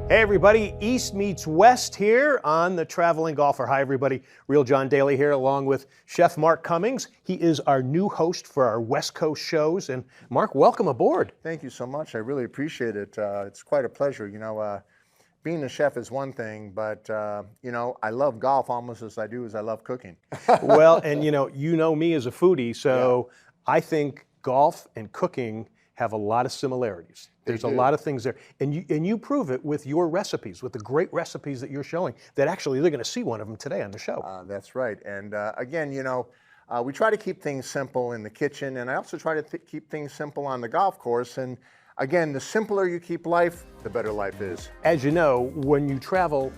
Hey everybody, East meets West here on The Traveling Golfer. Hi everybody, Real John Daly here along with Chef Mark Cummings. He is our new host for our West Coast shows. And Mark, welcome aboard. Thank you so much. I really appreciate it. It's quite a pleasure. Being a chef is one thing, but I love golf almost as I love cooking. Well, and you know me as a foodie, so yeah. I think golf and cooking have a lot of similarities. There's a lot of things there. And you prove it with your recipes, with the great recipes that you're showing, that actually they're going to see one of them today on the show. That's right. And again, we try to keep things simple in the kitchen, and I also try to keep things simple on the golf course. And again, the simpler you keep life, the better life is. As you know, when you travel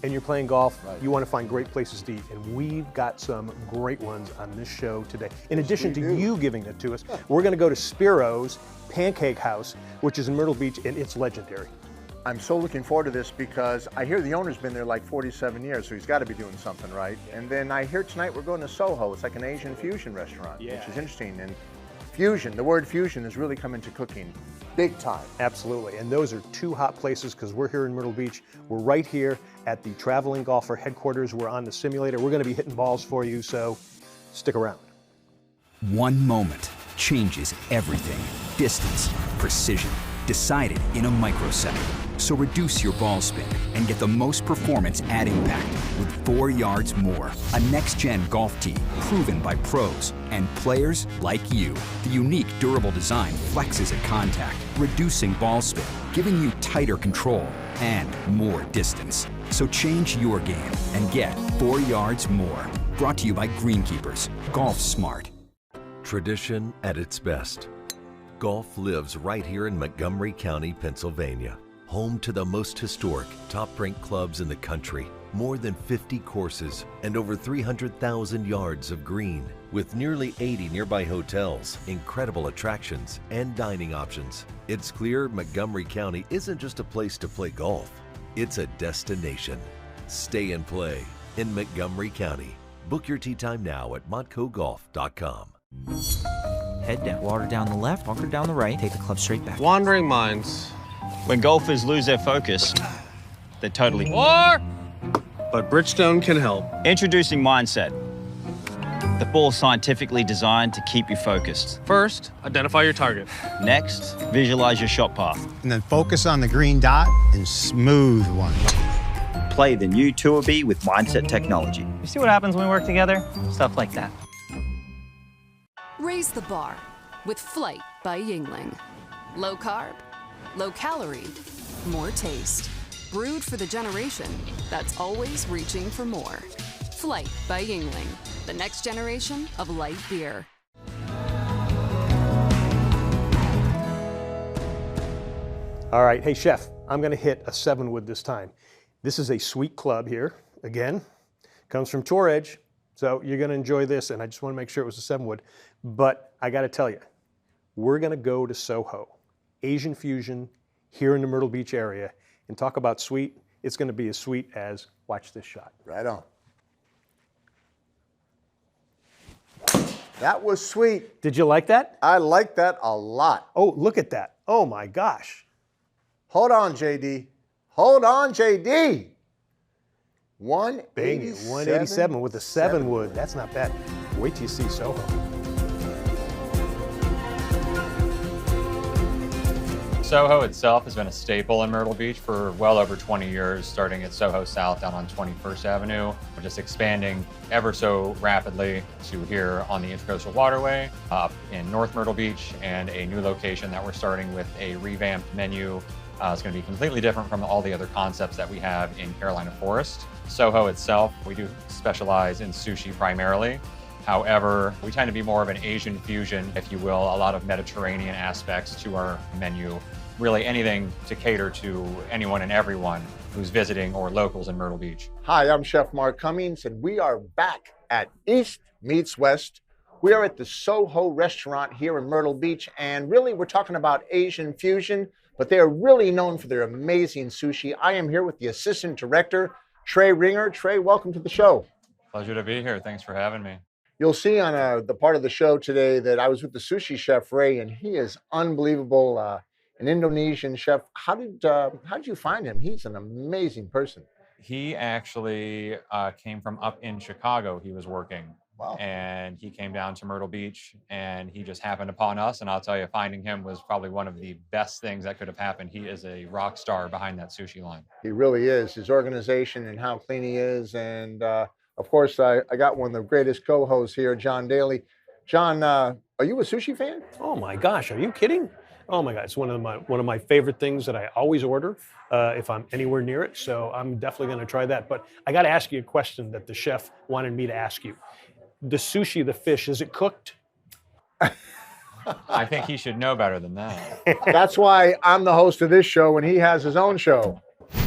and you're playing golf, you want to find great places to eat. And we've got some great ones on this show today. In addition to you giving it to us, we're going to go to Spiro's Pancake House, which is in Myrtle Beach, and it's legendary. I'm so looking forward to this because I hear the owner's been there like 47 years, so he's got to be doing something right. And then I hear tonight we're going to Soho. It's like an Asian fusion restaurant, which is interesting. And fusion, the word fusion is really coming to cooking big time. Absolutely, and those are two hot places because we're here in Myrtle Beach. We're right here at the Traveling Golfer headquarters. We're on the simulator. We're going to be hitting balls for you, so stick around. One moment changes everything. Distance, precision, decided in a microsecond. So reduce your ball spin and get the most performance at impact with 4 yards more. A next-gen golf tee proven by pros and players like you. The unique durable design flexes at contact, reducing ball spin, giving you tighter control and more distance. So change your game and get 4 yards more. Brought to you by Greenkeepers. Golf Smart. Tradition at its best. Golf lives right here in Montgomery County, Pennsylvania. Home to the most historic, top-ranked clubs in the country. More than 50 courses and over 300,000 yards of green. With nearly 80 nearby hotels, incredible attractions, and dining options. It's clear Montgomery County isn't just a place to play golf. It's a destination. Stay and play in Montgomery County. Book your tee time now at montcogolf.com. Head down, water down the left, bunker down the right, take the club straight back. Wandering minds. When golfers lose their focus, they're totally... But Bridgestone can help. Introducing Mindset. The ball's scientifically designed to keep you focused. First, identify your target. Next, visualize your shot path. And then focus on the green dot and smooth one. Play the new Tour B with Mindset technology. You see what happens when we work together? Stuff like that. Raise the bar with Flight by Yingling. Low carb, low calorie, more taste. Brewed for the generation that's always reaching for more. Flight by Yingling, the next generation of light beer. All right, hey Chef, I'm going to hit a 7-wood this time. This is a sweet club here. Again, comes from Tour Edge, so you're going to enjoy this, and I just want to make sure it was a 7-wood. But I got to tell you, we're going to go to Soho, Asian fusion, here in the Myrtle Beach area, and talk about sweet. It's going to be as sweet as, watch this shot. Right on. That was sweet. Did you like that? I like that a lot. Oh, look at that. Oh my gosh. Hold on, JD. Hold on, JD. 187. 187 with a 7-wood. That's not bad. Wait till you see Soho. Soho itself has been a staple in Myrtle Beach for well over 20 years, starting at Soho South down on 21st Avenue. We're just expanding ever so rapidly to here on the Intercoastal Waterway, up in North Myrtle Beach, and a new location that we're starting with a revamped menu. It's going to be completely different from all the other concepts that we have in Carolina Forest. Soho itself, we do specialize in sushi primarily. However, we tend to be more of an Asian fusion, if you will, a lot of Mediterranean aspects to our menu. Really anything to cater to anyone and everyone who's visiting or locals in Myrtle Beach. Hi, I'm Chef Mark Cummings, and we are back at East Meets West. We are at the Soho restaurant here in Myrtle Beach, and really we're talking about Asian fusion, but they are really known for their amazing sushi. I am here with the assistant director, Trey Ringer. Trey, welcome to the show. Pleasure to be here. Thanks for having me. You'll see on the part of the show today that I was with the sushi chef, Ray, and he is unbelievable. an Indonesian chef. How did you find him? He's an amazing person. He actually came from up in Chicago. He was working. Wow. And he came down to Myrtle Beach, and he just happened upon us. And I'll tell you, finding him was probably one of the best things that could have happened. He is a rock star behind that sushi line. He really is. His organization and how clean he is. And of course, I got one of the greatest co-hosts here, John Daly. John, are you a sushi fan? Oh my gosh, are you kidding? Oh my God, it's one of my favorite things that I always order if I'm anywhere near it. So I'm definitely going to try that. But I got to ask you a question that the chef wanted me to ask you. The sushi, the fish, is it cooked? I think he should know better than that. That's why I'm the host of this show and he has his own show.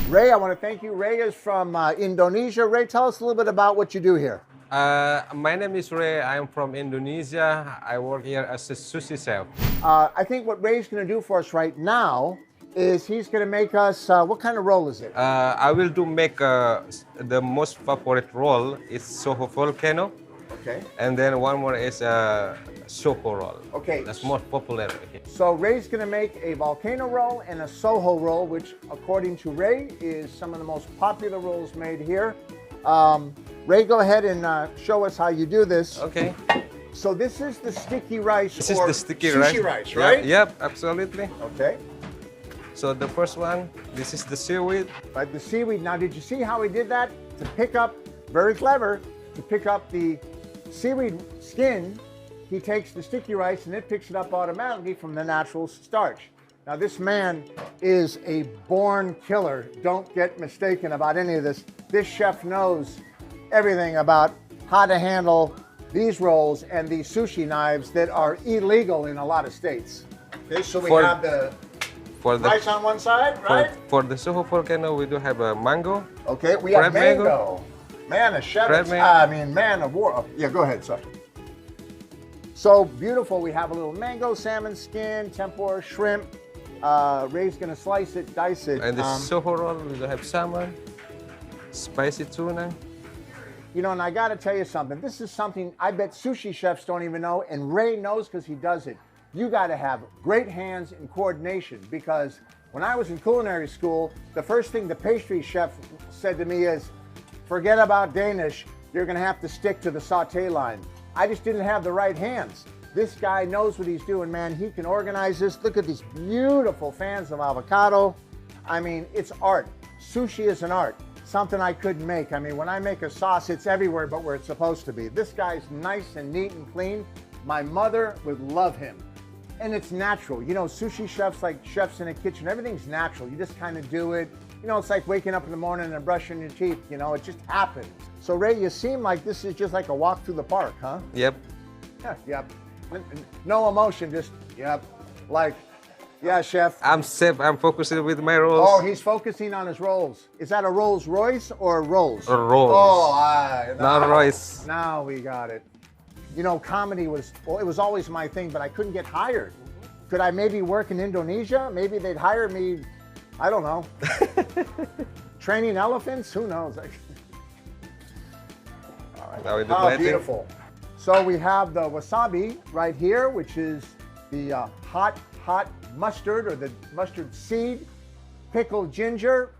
Ray, I want to thank you. Ray is from Indonesia. Ray, tell us a little bit about what you do here. My name is Ray. I'm from Indonesia. I work here as a sushi chef. I think what Ray's going to do for us right now is he's going to make us, what kind of roll is it? I will make the most favorite roll is Soho Volcano. Okay. And then one more is Soho roll. Okay. That's more popular here. So Ray's going to make a volcano roll and a Soho roll, which according to Ray is some of the most popular rolls made here. Ray, go ahead and show us how you do this. Okay. So this is the sticky rice. This is the sticky sushi rice, right? Yep, absolutely. Okay. So the first one, this is the seaweed. Right, the seaweed. Now, did you see how he did that? To pick up, very clever, to pick up the seaweed skin, he takes the sticky rice and it picks it up automatically from the natural starch. Now, this man is a born killer. Don't get mistaken about any of this. This chef knows everything about how to handle these rolls and these sushi knives that are illegal in a lot of states. Okay, so we have the rice on one side, right? For the Soho Volcano, we do have a mango. Okay, we have mango. Man, a chef, man of war. Yeah, go ahead, sir. So beautiful. We have a little mango, salmon skin, tempura, shrimp. Ray's gonna slice it, dice it. And the Soho roll, we do have salmon, spicy tuna. You know, and I gotta tell you something. This is something I bet sushi chefs don't even know, and Ray knows because he does it. You gotta have great hands and coordination, because when I was in culinary school, the first thing the pastry chef said to me is, forget about Danish, you're gonna have to stick to the sauté line. I just didn't have the right hands. This guy knows what he's doing, man. He can organize this. Look at these beautiful fans of avocado. I mean, it's art. Sushi is an art. Something I couldn't make. I mean, when I make a sauce, it's everywhere but where it's supposed to be. This guy's nice and neat and clean. My mother would love him. And it's natural. You know, sushi chefs, like chefs in a kitchen, everything's natural. You just kind of do it. You know, it's like waking up in the morning and brushing your teeth. You know, it just happens. So Ray, you seem like this is just like a walk through the park, huh? Yep. Yeah, yep. No emotion, just, yep. Like, yeah, chef. I'm focusing with my rolls. Oh, he's focusing on his rolls. Is that a Rolls Royce or a Rolls? A Rolls. Oh, not Royce. Now we got it. You know, comedy was, well, it was always my thing, but I couldn't get hired. Could I maybe work in Indonesia? Maybe they'd hire me, I don't know. Training elephants? Who knows? All right. Now we do oh, beautiful. So we have the wasabi right here, which is the hot mustard, or the mustard seed, pickled ginger,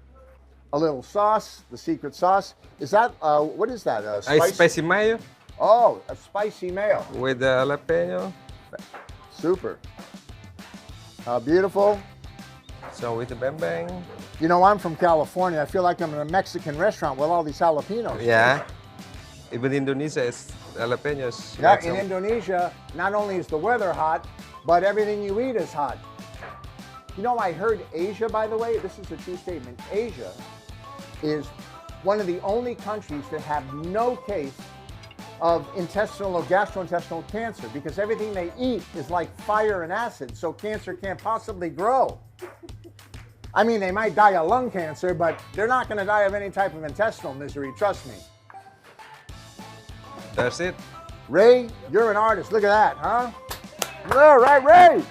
a little sauce, the secret sauce. Is that, what is that? Spicy mayo. Oh, a spicy mayo. With the jalapeno. Super. Beautiful. So with the bang. You know, I'm from California. I feel like I'm in a Mexican restaurant with all these jalapenos. Yeah. Even Indonesia is jalapenos. Yeah, in Indonesia, not only is the weather hot, but everything you eat is hot. You know, I heard Asia, by the way, this is a true statement. Asia is one of the only countries that have no case of intestinal or gastrointestinal cancer, because everything they eat is like fire and acid, so cancer can't possibly grow. I mean, they might die of lung cancer, but they're not going to die of any type of intestinal misery, trust me. That's it. Ray, you're an artist. Look at that, huh? All right, Ray.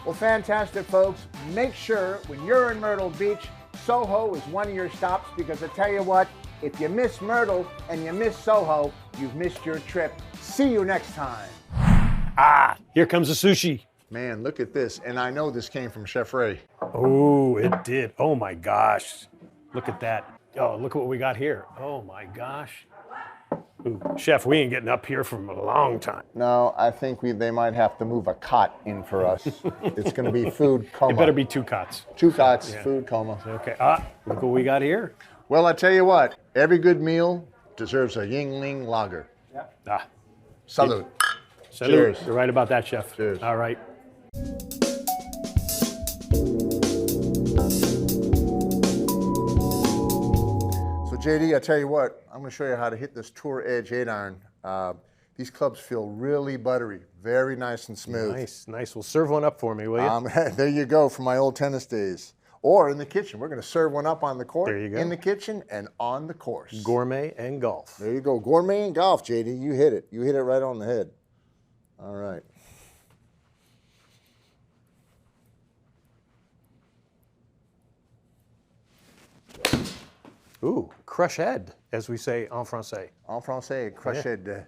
Well, fantastic, folks. Make sure when you're in Myrtle Beach, Soho is one of your stops, because I tell you what, if you miss Myrtle and you miss Soho, you've missed your trip. See you next time. Ah, here comes the sushi. Man, look at this. And I know this came from Chef Ray. Oh, it did. Oh my gosh. Look at that. Oh, look what we got here. Oh my gosh. Ooh, Chef, we ain't getting up here from a long time. No, I think they might have to move a cot in for us. It's going to be food coma. It better be 2 cots. 2 cots, Yeah. food coma. Okay. Look what we got here. Well, I tell you what, every good meal deserves a Yingling lager. Salud. Salud. Cheers. You're right about that, Chef. Cheers. All right. So JD, I tell you what, I'm going to show you how to hit this Tour Edge 8-iron. These clubs feel really buttery, very nice and smooth. Nice, nice. Well, serve one up for me, will you? There you go, from my old tennis days. Or in the kitchen. We're going to serve one up on the court, There you go. in the kitchen, and on the course. Gourmet and golf. There you go. Gourmet and golf, JD. You hit it. You hit it right on the head. All right. Ooh, crush head, as we say en français. En français, crush Yeah. head.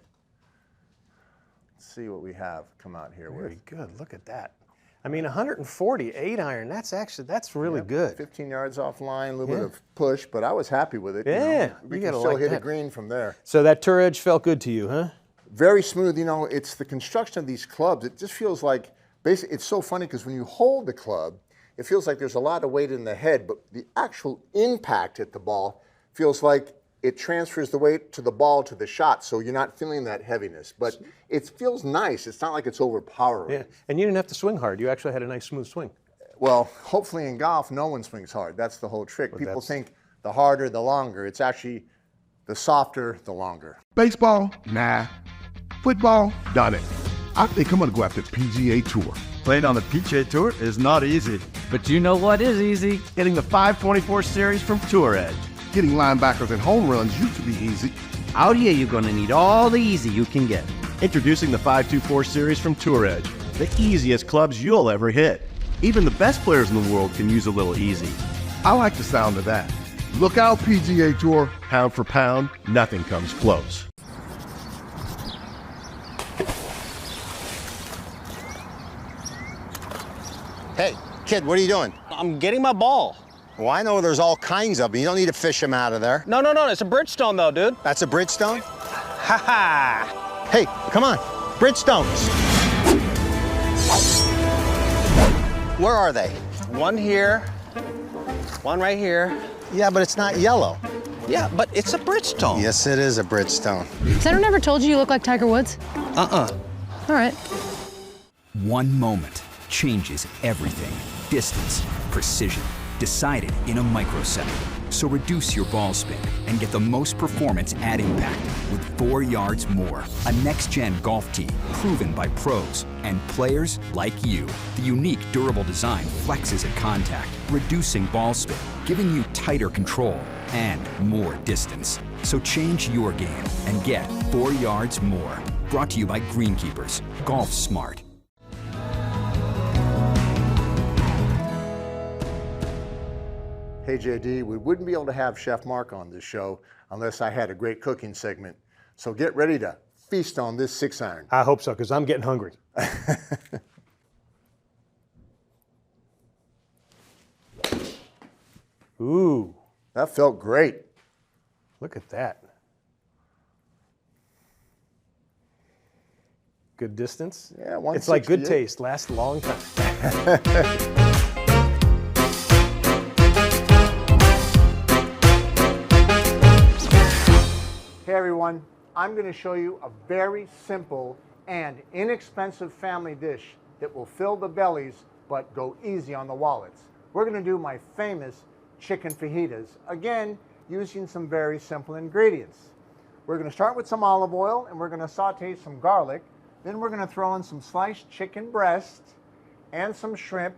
Let's see what we have come out here Very with. good. Look at that. I mean, 140, 8-iron, that's really good. 15 yards offline, a little Yeah. bit of push, but I was happy with it. Yeah, We you can gotta still like hit a that. green from there. So that Tour Edge felt good to you, huh? Very smooth. It's the construction of these clubs. It just feels like, basically, it's so funny because when you hold the club, it feels like there's a lot of weight in the head, but the actual impact at the ball feels like it transfers the weight to the ball to the shot, so you're not feeling that heaviness. But it feels nice. It's not like it's overpowering. Yeah, and you didn't have to swing hard. You actually had a nice smooth swing. Well, hopefully in golf, no one swings hard. That's the whole trick. Well, People that's- think the harder, the longer. It's actually the softer, the longer. Baseball? Nah. Football? Done it. I think I'm gonna go after PGA Tour. Playing on the PGA Tour is not easy. But you know what is easy? Getting the 524 series from Tour Edge. Getting linebackers and home runs used to be easy. Out here, you're gonna need all the easy you can get. Introducing the 524 series from Tour Edge. The easiest clubs you'll ever hit. Even the best players in the world can use a little easy. I like the sound of that. Look out, PGA Tour. Pound for pound, nothing comes close. Hey, kid, what are you doing? I'm getting my ball. Well, I know there's all kinds of them. You don't need to fish them out of there. No, it's a Bridgestone though, dude. That's a Bridgestone? Ha ha! Hey, come on. Bridgestones. Where are they? One here, one right here. Yeah, but it's not yellow. Yeah, but it's a Bridgestone. Yes, it is a Bridgestone. Has anyone ever told you you look like Tiger Woods? Uh-uh. All right. One moment changes everything. Distance, precision, decided in a microsecond. So reduce your ball spin and get the most performance at impact with 4 yards more. A next-gen golf tee proven by pros and players like you. The unique durable design flexes at contact, reducing ball spin, giving you tighter control and more distance. So change your game and get 4 yards more. Brought to you by Greenkeepers. Golf Smart. Hey JD, we wouldn't be able to have Chef Mark on this show unless I had a great cooking segment. So get ready to feast on this 6-iron. I hope so, because I'm getting hungry. Ooh. That felt great. Look at that. Good distance? Yeah, It's like good 168. taste, lasts a long time. Hey everyone, I'm going to show you a very simple and inexpensive family dish that will fill the bellies but go easy on the wallets. We're going to do my famous chicken fajitas, again using some very simple ingredients. We're going to start with some olive oil and we're going to saute some garlic. Then we're going to throw in some sliced chicken breast and some shrimp,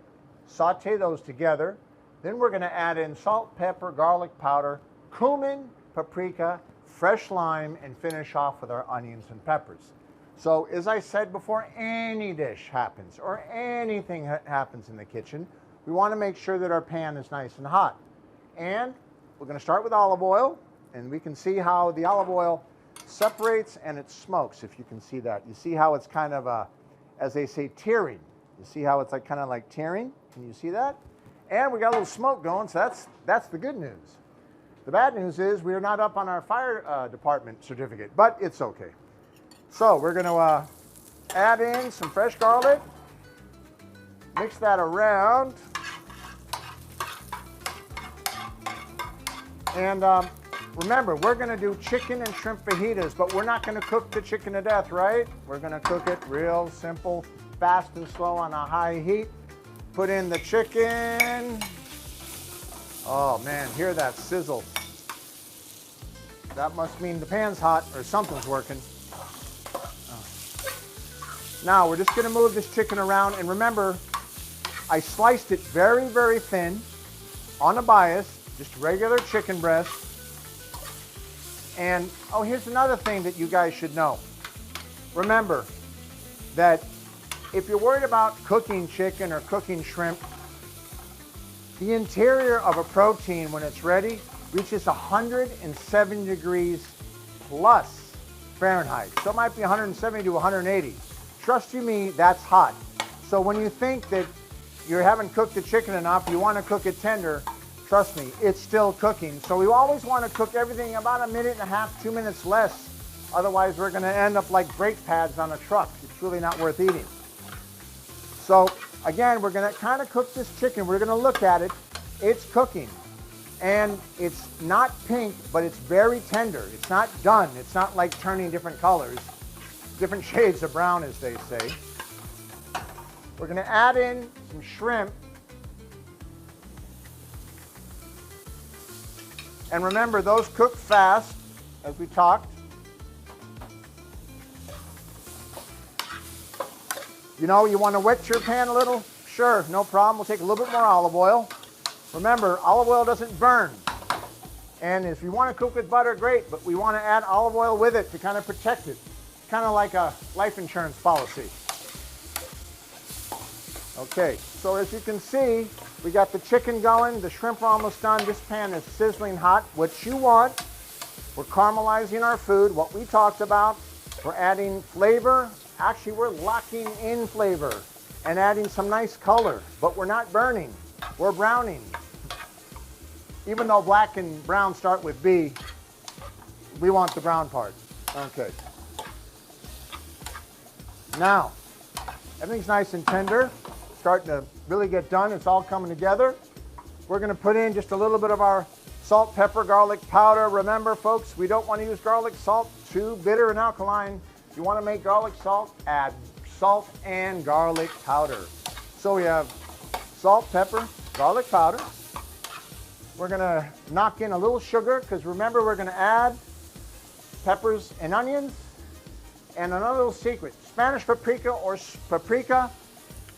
saute those together. Then we're going to add in salt, pepper, garlic powder, cumin, paprika, fresh lime, and finish off with our onions and peppers. So as I said before, any dish happens or anything happens in the kitchen, we want to make sure that our pan is nice and hot. And we're going to start with olive oil, and we can see how the olive oil separates and it smokes, if you can see that. You see how it's kind of, as they say, tearing. You see how it's like kind of like tearing? Can you see that? And we got a little smoke going, so that's the good news. The bad news is we're not up on our fire department certificate, but it's okay. So we're going to add in some fresh garlic, mix that around, and remember, we're going to do chicken and shrimp fajitas, but we're not going to cook the chicken to death, right? We're going to cook it real simple, fast and slow on a high heat. Put in the chicken. Oh man, hear that sizzle. That must mean the pan's hot or something's working. Now we're just going to move this chicken around, and remember, I sliced it very, very thin on a bias, just regular chicken breast. And oh, here's another thing that you guys should know. Remember that if you're worried about cooking chicken or cooking shrimp, the interior of a protein when it's ready reaches 170 degrees plus Fahrenheit. So it might be 170 to 180. Trust you me, that's hot. So when you think that you haven't cooked the chicken enough, you want to cook it tender, trust me, it's still cooking. So we always want to cook everything about 1.5 minutes, 2 minutes less. Otherwise, we're going to end up like brake pads on a truck. It's really not worth eating. So again, we're going to kind of cook this chicken. We're going to look at it. It's cooking. And it's not pink, but it's very tender. It's not done. It's not like turning different colors, different shades of brown, as they say. We're going to add in some shrimp. And remember, those cook fast, as we talked. You know, you want to wet your pan a little? Sure, no problem. We'll take a little bit more olive oil. Remember, olive oil doesn't burn. And if you want to cook with butter, great, but we want to add olive oil with it to kind of protect it. Kind of like a life insurance policy. Okay, so as you can see, we got the chicken going, the shrimp are almost done. This pan is sizzling hot. What you want, we're caramelizing our food, what we talked about. We're adding flavor. Actually, we're locking in flavor and adding some nice color, but we're not burning. We're browning. Even though black and brown start with B, we want the brown part. Okay. Now, everything's nice and tender. Starting to really get done. It's all coming together. We're going to put in just a little bit of our salt, pepper, garlic powder. Remember, folks, we don't want to use garlic salt, too bitter and alkaline. If you want to make garlic salt, add salt and garlic powder. So we have salt, pepper, garlic powder. We're going to knock in a little sugar because remember, we're going to add peppers and onions. And another little secret, Spanish paprika or paprika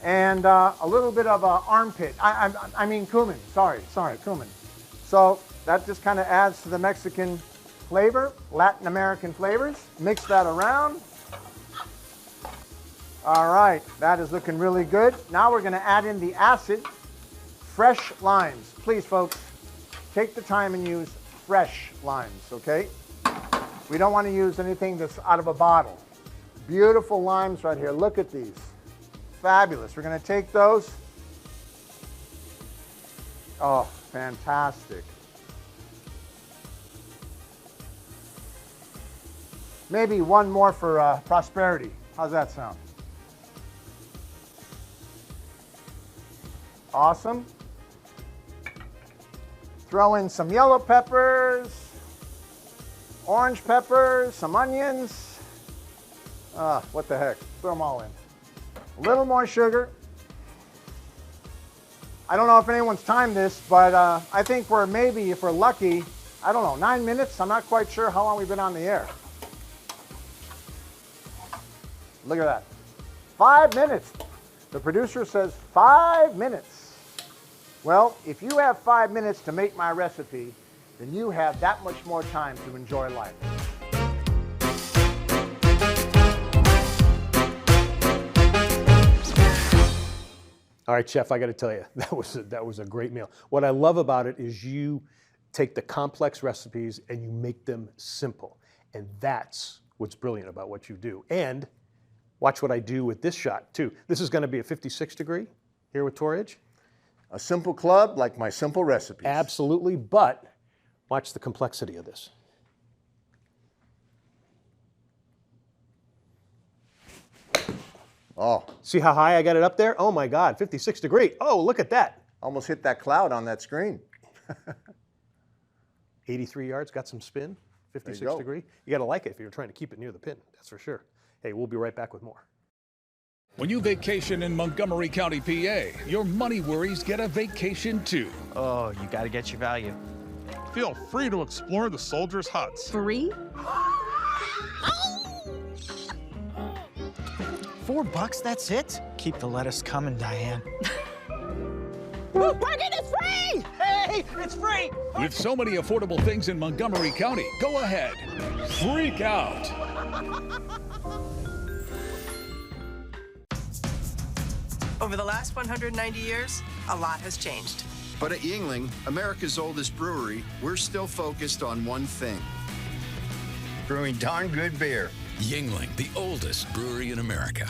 and a little bit of armpit. I mean cumin. Sorry, cumin. So that just kind of adds to the Mexican flavor, Latin American flavors. Mix that around. All right, that is looking really good. Now we're going to add in the acid, fresh limes. Please, folks, take the time and use fresh limes, okay? We don't want to use anything that's out of a bottle. Beautiful limes right here. Look at these. Fabulous. We're going to take those. Oh, fantastic. Maybe one more for prosperity. How's that sound? Awesome. Throw in some yellow peppers, orange peppers, some onions. What the heck? Throw them all in. A little more sugar. I don't know if anyone's timed this, but I think we're maybe, if we're lucky, I don't know, 9 minutes? I'm not quite sure how long we've been on the air. Look at that. 5 minutes. The producer says 5 minutes. Well, if you have 5 minutes to make my recipe, then you have that much more time to enjoy life. All right, Chef, I got to tell you, that was a great meal. What I love about it is you take the complex recipes and you make them simple. And that's what's brilliant about what you do. And Watch what I do with this shot too. This is going to be a 56 degree here with Tour Edge. A simple club like my simple recipes. Absolutely, but watch the complexity of this. Oh. See how high I got it up there? Oh my God, 56 degree. Oh, look at that. Almost hit that cloud on that screen. 83 yards, got some spin, 56 go. degree. You got to like it if you're trying to keep it near the pin, that's for sure. Hey, we'll be right back with more. When you vacation in Montgomery County, PA, your money worries get a vacation too. Oh, you gotta get your value. Feel free to explore the soldiers' huts. Free? $4, that's it? Keep the lettuce coming, Diane. Parking is free! Hey, it's free! With so many affordable things in Montgomery County, go ahead. Freak out. Over the last 190 years, a lot has changed. But at Yuengling, America's oldest brewery, we're still focused on one thing. Brewing darn good beer. Yuengling, the oldest brewery in America.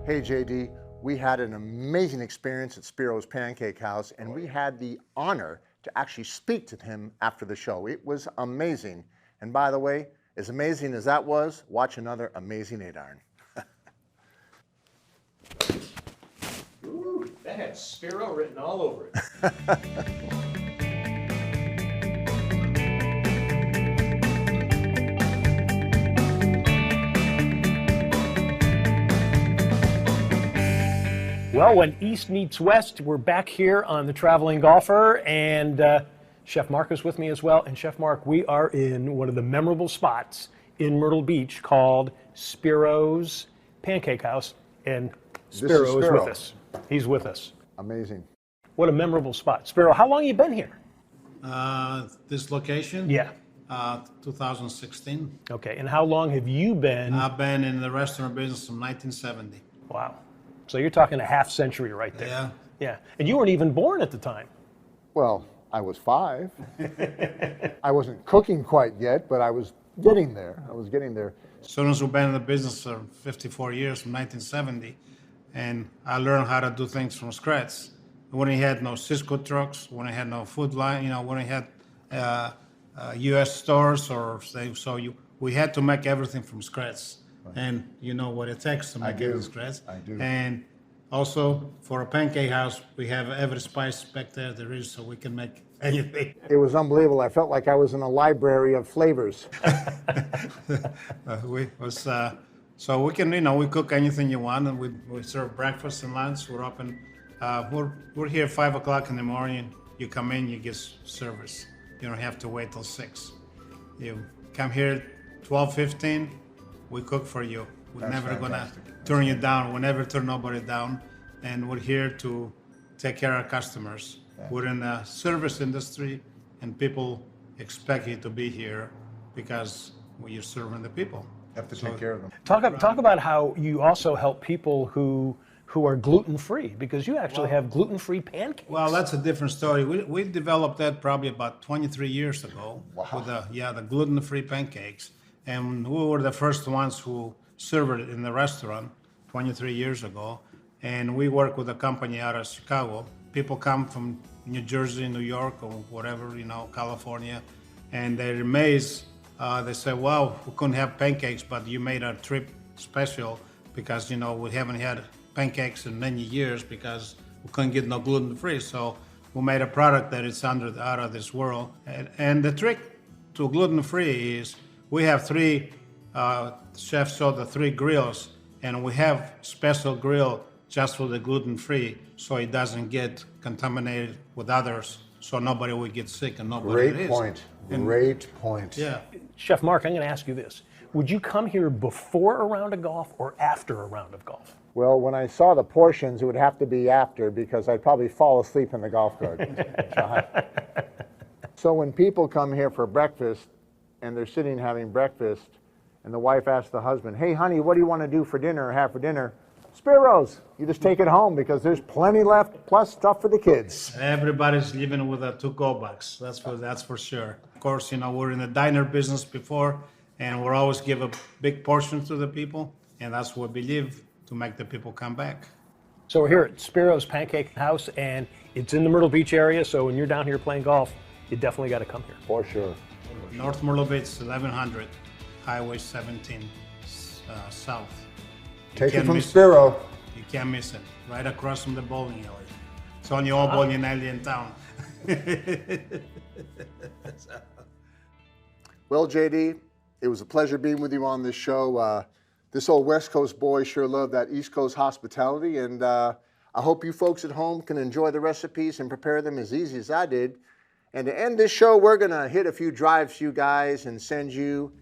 Hey JD, we had an amazing experience at Spiro's Pancake House, and we had the honor to actually speak to him after the show. It was amazing. And by the way, as amazing as that was, watch another amazing 8-iron. Ooh, that had Spiro written all over it. Well, when East meets West, we're back here on The Traveling Golfer, and Chef Mark is with me as well. And Chef Mark, we are in one of the memorable spots in Myrtle Beach called Spiro's Pancake House, and Spiro is with us. He's with us. Amazing. What a memorable spot. Spiro, how long have you been here? This location? Yeah. 2016. Okay, and how long have you been? I've been in the restaurant business from 1970. Wow. So you're talking a half century right there. Yeah. Yeah. And you weren't even born at the time. Well, I was 5. I wasn't cooking quite yet, but I was getting there. As soon as we've been in the business for 54 years, from 1970, and I learned how to do things from scratch. When we had no Cisco trucks, when we had no food line, when we had U.S. stores, we had to make everything from scratch. Right. And you know what it takes to make it from scratch. I do. And also, for a pancake house, we have every spice back there is, so we can make anything. It was unbelievable. I felt like I was in a library of flavors. So we can, we cook anything you want, and we serve breakfast and lunch. We're open. We're here 5 o'clock in the morning. You come in, you get service. You don't have to wait till 6. You come here 12:15. We cook for you. We're never gonna turn you down. We'll never turn nobody down, and we're here to take care of our customers. Yeah. We're in the service industry, and people expect you to be here because you're serving the people. You have to take care of them. Talk about how you also help people who are gluten-free, because you actually have gluten-free pancakes. Well, that's a different story. We developed that probably about 23 years ago. Wow. With the gluten-free pancakes. And we were the first ones who served it in the restaurant 23 years ago. And we work with a company out of Chicago. People come from New Jersey, New York, or whatever, California, and they're amazed. They say, wow, we couldn't have pancakes, but you made our trip special because, we haven't had pancakes in many years because we couldn't get no gluten-free. So we made a product that is out of this world. And the trick to gluten-free is we have 3, chefs saw the 3 grills, and we have special grill just for the gluten-free so it doesn't get contaminated with others, so nobody will get sick and nobody Great point. Great point. Yeah. Chef Mark, I'm going to ask you this. Would you come here before a round of golf or after a round of golf? Well, when I saw the portions, it would have to be after because I'd probably fall asleep in the golf cart. So when people come here for breakfast and they're sitting having breakfast and the wife asks the husband, hey, honey, what do you want to do for dinner or have for dinner? Spiro's. You just take it home because there's plenty left, plus stuff for the kids. Everybody's living with a to-go box. That's for sure. course, we're in the diner business before, and we'll always give a big portion to the people, and that's what we believe to make the people come back. So we're here at Spiro's Pancake House, and it's in the Myrtle Beach area, so when you're down here playing golf, you definitely got to come here. For sure. North Myrtle Beach, 1100, Highway 17 South. You Take it can't from miss Spiro. You can't miss it. Right across from the bowling alley. It's on the old bowling alley in town. Well, JD, it was a pleasure being with you on this show. This old West Coast boy sure loved that East Coast hospitality, and I hope you folks at home can enjoy the recipes and prepare them as easy as I did. And to end this show, we're going to hit a few drives for you guys and send you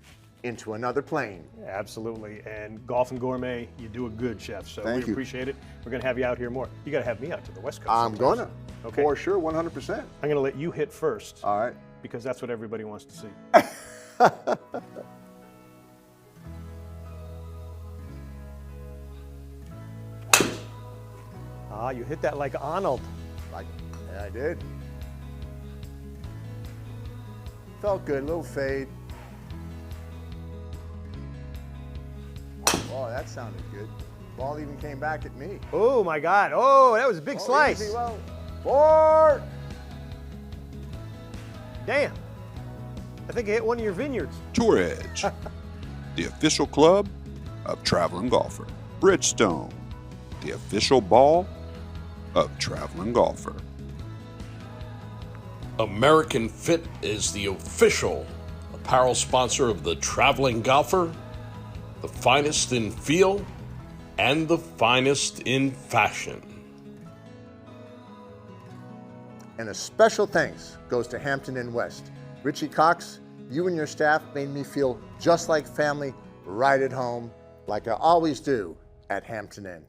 into another plane. Absolutely. And Golf and Gourmet, you do a good, Chef. So Thank we you. appreciate it. We're going to have you out here more. You got to have me out to the West Coast. I'm sometimes. going to. Okay. For sure, 100%. I'm going to let you hit first. All right. Because that's what everybody wants to see. You hit that like Arnold. Yeah, I did. Felt good, little fade. Oh, that sounded good. Ball even came back at me. Oh my God. Oh, that was a big slice. Easy, well. 4. Damn. I think I hit one of your vineyards. Tour Edge, the official club of Traveling Golfer. Bridgestone, the official ball of Traveling Golfer. American Fit is the official apparel sponsor of the Traveling Golfer, the finest in feel and the finest in fashion. And a special thanks goes to Hampton Inn West. Richie Cox, you and your staff made me feel just like family right at home, like I always do at Hampton Inn.